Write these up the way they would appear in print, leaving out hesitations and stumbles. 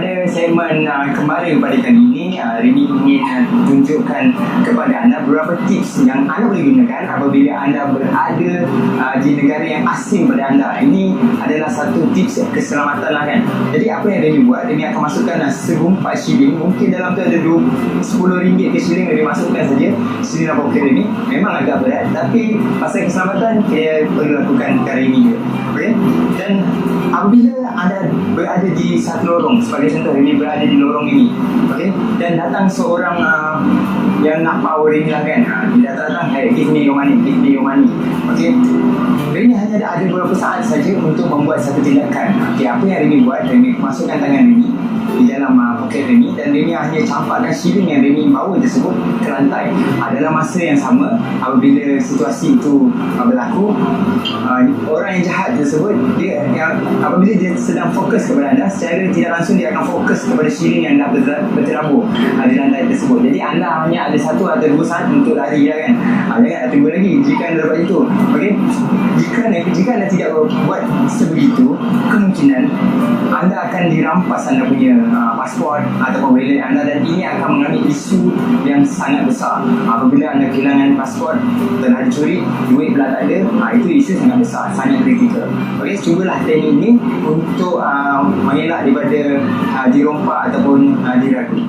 pada segmen Kembara pada kali ini, Rini ingin tunjukkan kepada anda beberapa tips yang anda boleh gunakan apabila anda berada di negara yang asing pada anda. Ini adalah satu tips keselamatan lah kan. Jadi apa yang Rini buat, Rini akan masukkan serumpat shilling. Mungkin dalam tu ada RM10 ke shilling, Rini masukkan saja shilling dalam poket Rini. Memang agak berat, tapi pasal keselamatan kita perlu lakukan perkara ini. Okay? Dan apabila anda berada di satu lorong, sebagai contoh ini berada di lorong ini, okay? Dan datang seorang yang nak power ini lah kan, dia datang, hey, give me your money, okay? Rini hanya ada beberapa saat saja untuk membuat satu tindakan. Okay, apa yang Rini buat, Rini masukkan tangan Rini di dalam poket Rini dan Rini hanya campakkan shilling yang Rini bawa tersebut ke lantai. Dalam masa yang sama, apabila situasi itu berlaku, orang yang jahat tersebut, apabila dia sedang fokus kepada anda, secara tidak langsung dia akan fokus kepada shilling yang dah berterabur di lantai tersebut. Jadi anda hanya ada 1 atau 2 saat untuk lari lah kan. Jangan tunggu lagi jika anda dapat itu. Okay? Jika anda tidak buat sebegitu, kemungkinan anda akan dirampas anda punya pasport ataupun wallet anda, dan ini akan mengambil isu yang sangat besar. Apabila anda kehilangan pasport, telah dicuri, duit pula tak ada, itu isu sangat besar, sangat kritikal. Okay, cubalah teknik ini untuk mengelak daripada dirompak ataupun diragu.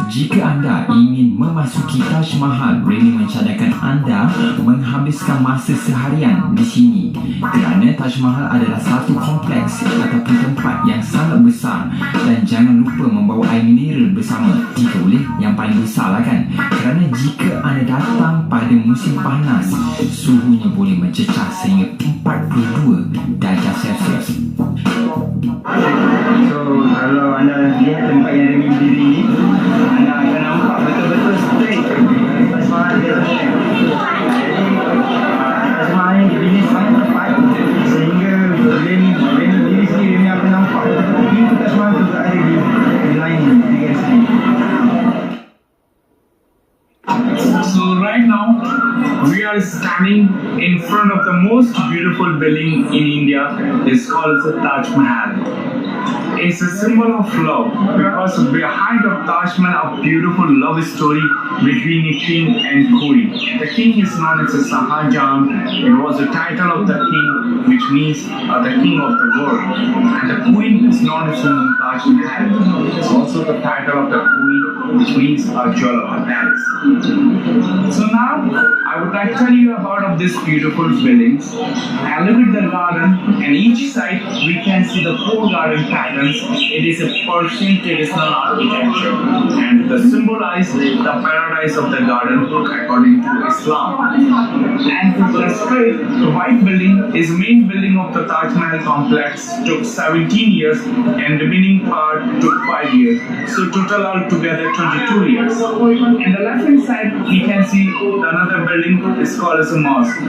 Jika anda ingin memasuki Taj Mahal, Rini mencadangkan anda menghabiskan masa seharian di sini kerana Taj Mahal adalah satu kompleks ataupun tempat yang sangat besar, dan jangan lupa membawa air mineral bersama jika boleh, yang paling besar lah kan, kerana jika anda datang pada musim panas, suhunya boleh mencecah sehingga 42 darjah Celsius. So kalau anda lihat tempat yang Rini berdiri ni, anda akan nampak betul-betul straight Taj Mahal dia. Jadi Taj Mahal ni dibina sangat tepat sehingga Rini berdiri sini, Rini akan nampak pintu Taj Mahal tu berada di lain di garis ni. So right now we are standing in front of the most beautiful building in India. It's called the Taj Mahal. It's a symbol of love because behind of Taj Mahal a beautiful love story between a king and queen. The king is known as Shah Jahan. It was the title of the king, which means the king of the world, and the queen is known as Taj Mahal. It's also the title of the queen, which means a jewel of the palace. So now I would like to tell you about these beautiful buildings. And look at the garden, and each side we can see the 4 garden patterns. It is a Persian traditional architecture, and they symbolize the paradise of the garden according to Islam. And the straight white building is main building of the Taj Mahal complex. Took 17 years, and the remaining part took 5 years. So total altogether 22 years. In the left hand side we can see another building is called as a mosque.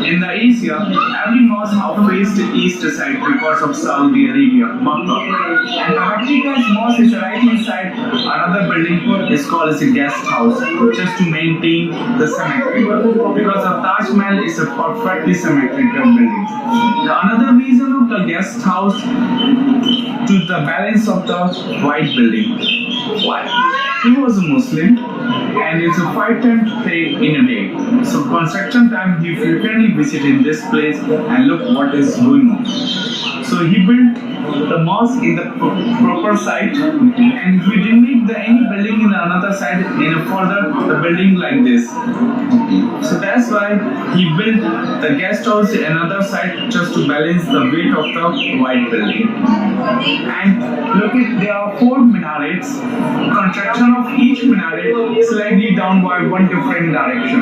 In the Asia, every mosque faces the east side because of Saudi Arabia, Makkah. And the Vatican's mosque is right inside another building is called as a guest house, just to maintain the symmetry. Because the Taj Mahal is a perfectly symmetrical building. The another reason of the guest house to the balance of the white building. Why? He was a Muslim, and it's a 5 times stay in a day. So construction time he frequently visited this place and look what is going on. So he built the mosque in the proper site, and he didn't make any building in the another side in a further the building like this. So that's why he built the guest house in another side just to balance the weight of the white building. And look at there are 4 minarets. Construction of each minaret slightly down by one different direction.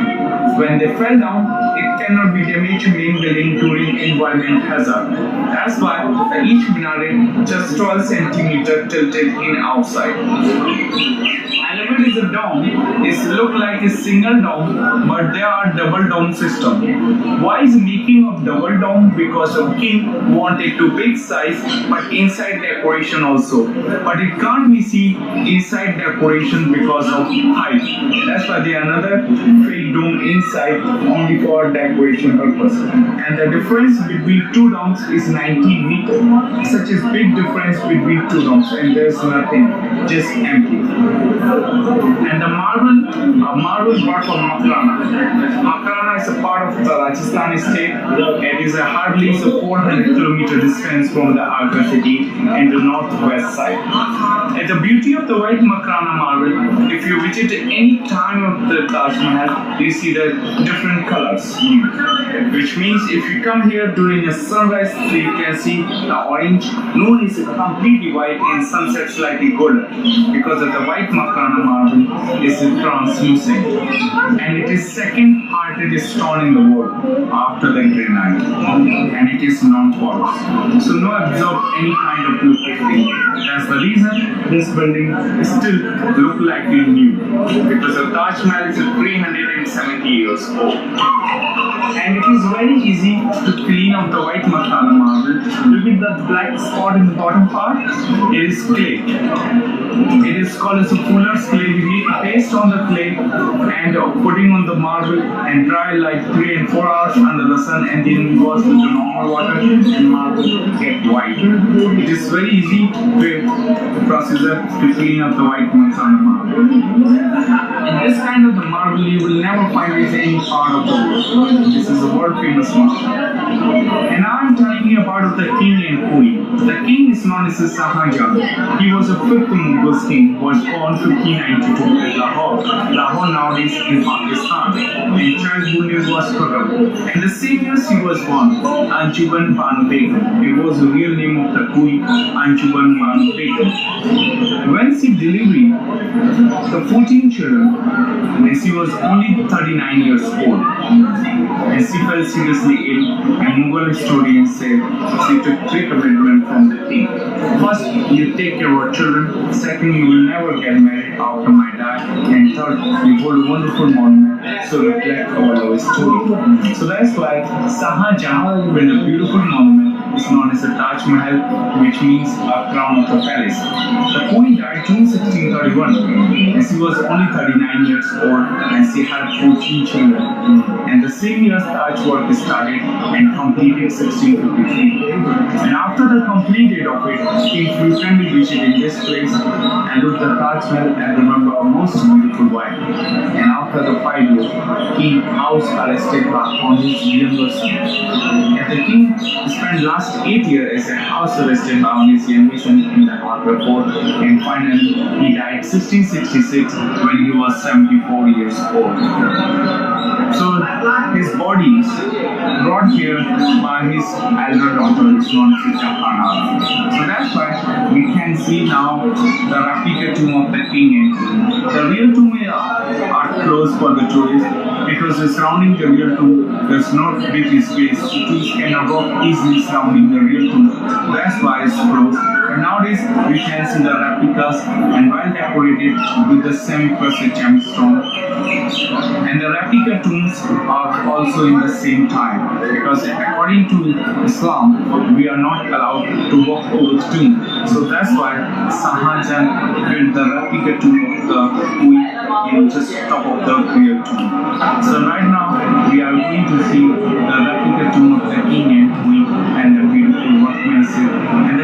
When they fell down, it cannot be damaged main building during environment hazard. That's why each minaret just 12 centimeter tilted in outside. And look at this is a dome, it look like a single dome, but they are double dome system. Why is making of double dome? Because the king wanted to big size, but inside decoration also. But it can't be see inside decoration because of height. That's why they are another fake dome inside only for decoration purpose. And the difference between two domes is 19 meters. Such a big difference between two domes, and there's nothing, just empty. And the marble brought from Makrana. Makrana is a part of the Rajasthan state. It is hardly 400-kilometer distance from the Agra city in the northwest side. And the beauty of the white Makrana marble, if you visit any time of the Taj Mahal, you see the different colors. Which means if you come here during a sunrise, you can see the orange. Noon is completely white and sunset slightly golden because of the white Makrana marble is translucent, and it is second hardest stone in the world after the granite, and it is non-porous, so no absorb any kind of liquid thing. That's the reason this building still look like new, because the Taj Mahal is 370 years old. And it is very easy to clean up the white Makrana marble. Look at the black spot in the bottom part. It is clay. It is called as a fuller's clay. We need to paste on the clay and putting on the marble and dry like 3 and 4 hours under the sun, and then we wash with the normal water and marble get white. It is very easy procedure to clean up the white Makrana marble. And this kind of the marble you will never find in any part of the world. This is a world famous marble. And now I'm telling you about the king and queen. The king is known as Shah Jahan. He was a fifth Mughal king, was born 1592 in Lahore. Lahore nowadays in Pakistan. And childhood name was Khurram. And the same year he was born, Anjuman Banu Begum. It was the real name of the queen, Anjuman Banu Begum. When she delivered the 14 children, when she was only 39 years old, and she fell seriously ill, and Mughal historians say she took 3 commitments from the king. First, you take care of our children. Second, you will never get married after my death. And third, you hold a wonderful monument so reflect our love story. So that's why Shah Jahan built a beautiful monument. Is known as the Taj Mahal, which means a crown of the palace. The queen died June 1631, and she was only 39 years old, and she had 14 children. And the same year Taj work started and completed 1653. And after the completed of it, King frequently visited this place and looked at the Taj Mahal and remember our most beautiful wife. And after the 5 years, King house arrested on his younger son. And the king spent last 8 years as a house arrested on his younger son in the Agra fort, and finally he died 1666 when he was 74 years old. So his body is brought here by his elder daughter, which is known as Jahan. So that's why we can see now the replica tomb of the king and queen. The real tomb are closed for the tourists because surrounding the real tomb there's no big space. Tourists cannot walk easily surrounding the real tomb. That's why it's closed. And nowadays we can see the replicas and well decorated with the semi-precious gemstone. And the replica tombs are also in the same time, because according to Islam we are not allowed to walk over the tomb. So that's why Shah Jahan built the replica tomb of the queen in just top of the real tomb. So right now we are going to see the replica tomb of the king and queen and the beautiful workmanship. And